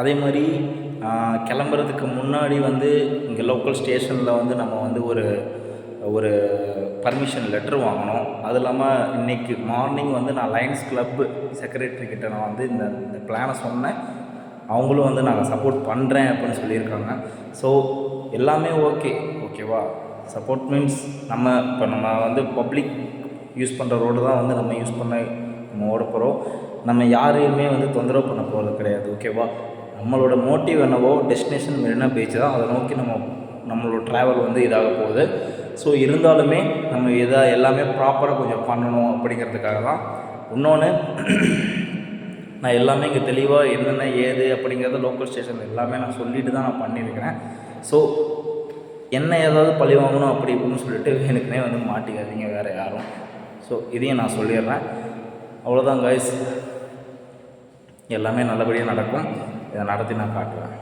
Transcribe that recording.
அதே மாதிரி கிளம்புறதுக்கு முன்னாடி வந்து இங்கே லோக்கல் ஸ்டேஷனில் வந்து நம்ம வந்து ஒரு ஒரு பர்மிஷன் லெட்ரு வாங்கணும். அது இல்லாமல் இன்றைக்கி மார்னிங் வந்து நான் லயன்ஸ் கிளப்பு செக்ரட்டரி கிட்ட நான் வந்து இந்த பிளானை சொன்னேன். அவங்களும் வந்து நாங்கள் சப்போர்ட் பண்ணுறேன் அப்படின்னு சொல்லியிருக்காங்க. ஸோ எல்லாமே ஓகேவா. சப்போர்ட் மீன்ஸ் நம்ம வந்து பப்ளிக் யூஸ் பண்ணுற ரோடு தான் வந்து நம்ம யூஸ் பண்ண நம்ம ஓட போகிறோம். நம்ம யாரையுமே வந்து தொந்தரவு பண்ண போகிறது கிடையாது. ஓகேவா. நம்மளோட மோட்டிவ் என்னவோ டெஸ்டினேஷன் மெரினா பீச் தான். அதை நோக்கி நம்மளோட ட்ராவல் வந்து இதாக போகுது. ஸோ இருந்தாலுமே நம்ம எல்லாமே ப்ராப்பராக கொஞ்சம் பண்ணணும் அப்படிங்கிறதுக்காக தான். இன்னொன்று, நான் எல்லாமே இங்கே தெளிவாக என்னென்ன ஏது அப்படிங்கிறத லோக்கல் ஸ்டேஷன் எல்லாமே நான் சொல்லிட்டு தான் நான் பண்ணியிருக்கிறேன். ஸோ என்ன ஏதாவது பழி வாங்கணும் அப்படி இப்படின்னு சொல்லிட்டு எனக்குனே வந்து மாட்டிக்காதீங்க வேறு யாரும். ஸோ இதையும் நான் சொல்லிடுறேன். அவ்வளோதான் கைஸ், எல்லாமே நல்லபடியாக நடக்கும். இதை நடத்தி நான் காட்டுவேன்.